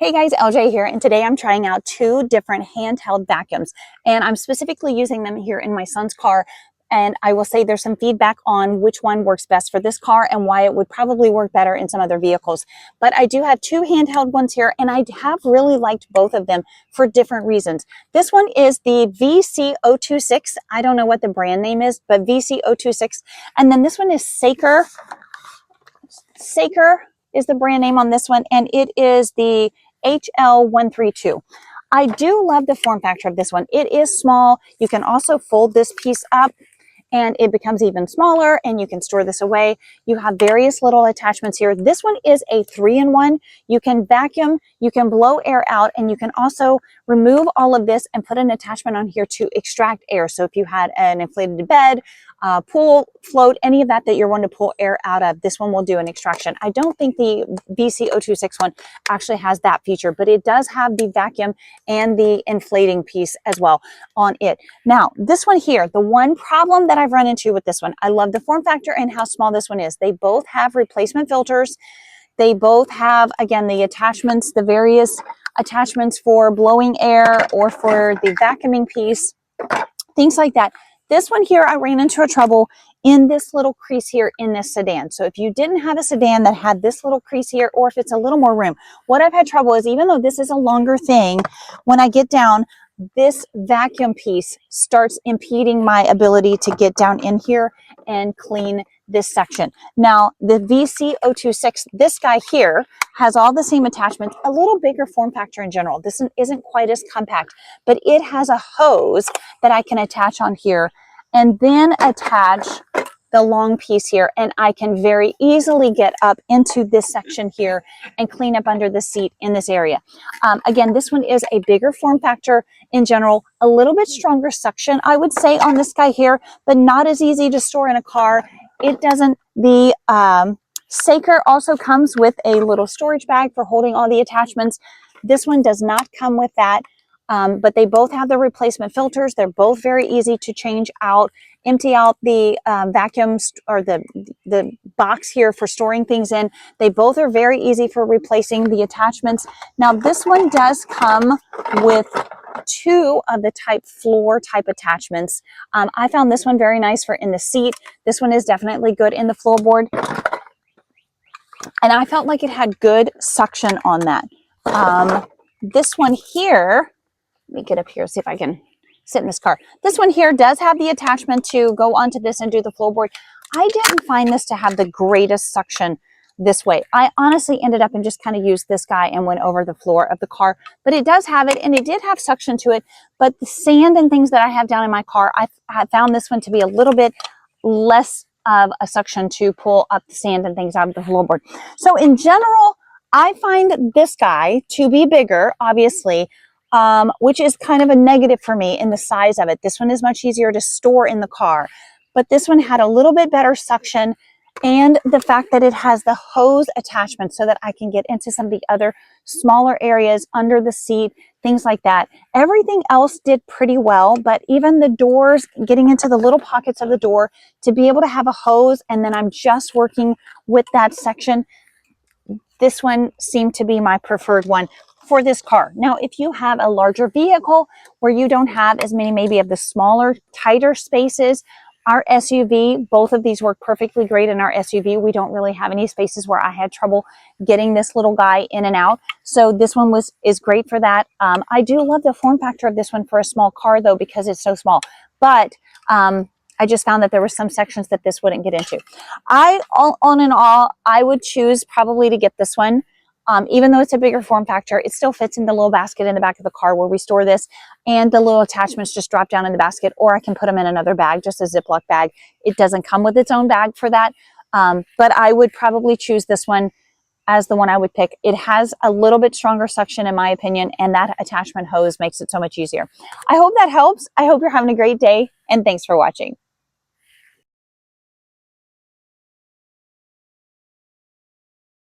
Hey guys, LJ here, and today I'm trying out two different handheld vacuums, and I'm specifically using them here in my son's car. And I will say there's some feedback on which one works best for this car and why it would probably work better in some other vehicles. But I do have two handheld ones here, and I have really liked both of them for different reasons. This one is the VC026. I don't know what the brand name is, but VC026. And then this one is Saker. Saker is the brand name on this one, and it is the HL132. I do love the form factor of this one. It is small. You can also fold this piece up and it becomes even smaller, and you can store this away. You have various little attachments here. This one is a 3-in-1. You can vacuum, you can blow air out, and you can also remove all of this and put an attachment on here to extract air. So if you had an inflated bed, pool, float, any of that you're wanting to pull air out of, this one will do an extraction. I don't think the VC026 one actually has that feature, but it does have the vacuum and the inflating piece as well on it. Now, this one here, the one problem that I've run into with this one, I love the form factor and how small this one is. They both have replacement filters. They both have, again, the attachments, the various attachments for blowing air or for the vacuuming piece, things like that. This one here, I ran into a trouble in this little crease here in this sedan. So if you didn't have a sedan that had this little crease here, or if it's a little more room, what I've had trouble is, even though this is a longer thing, when I get down, this vacuum piece starts impeding my ability to get down in here and clean this section. Now, the VC026, this guy here, has all the same attachments, a little bigger form factor in general. This one isn't quite as compact, but it has a hose that I can attach on here and then attach the long piece here, and I can very easily get up into this section here and clean up under the seat in this area. Again, this one is a bigger form factor in general, a little bit stronger suction, I would say, on this guy here, but not as easy to store in a car. It doesn't, the Saker also comes with a little storage bag for holding all the attachments. This one does not come with that. But they both have the replacement filters. They're both very easy to change out, empty out the vacuums or the box here for storing things in. They both are very easy for replacing the attachments. Now, this one does come with two of the floor type attachments. I found this one very nice for in the seat. This one is definitely good in the floorboard. And I felt like it had good suction on that. This one here, let me get up here, see if I can sit in this car. This one here does have the attachment to go onto this and do the floorboard. I didn't find this to have the greatest suction this way. I honestly ended up and just kind of used this guy and went over the floor of the car, but it does have it, and it did have suction to it. But the sand and things that I have down in my car, I found this one to be a little bit less of a suction to pull up the sand and things out of the floorboard. So in general, I find this guy to be bigger, obviously, which is kind of a negative for me in the size of it. This one is much easier to store in the car, but this one had a little bit better suction, and the fact that it has the hose attachment so that I can get into some of the other smaller areas under the seat, things like that. Everything else did pretty well, but even the doors, getting into the little pockets of the door, to be able to have a hose, and then I'm just working with that section, this one seemed to be my preferred one for this car. Now, if you have a larger vehicle where you don't have as many maybe of the smaller, tighter spaces, our SUV, both of these work perfectly great in our SUV. We don't really have any spaces where I had trouble getting this little guy in and out. So this one is great for that. I do love the form factor of this one for a small car though, because it's so small. But I just found that there were some sections that this wouldn't get into. All in all, I would choose probably to get this one. Even though it's a bigger form factor, it still fits in the little basket in the back of the car where we store this, and the little attachments just drop down in the basket, or I can put them in another bag, just a Ziploc bag. It doesn't come with its own bag for that, but I would probably choose this one as the one I would pick. It has a little bit stronger suction in my opinion, and that attachment hose makes it so much easier. I hope that helps. I hope you're having a great day, and thanks for watching.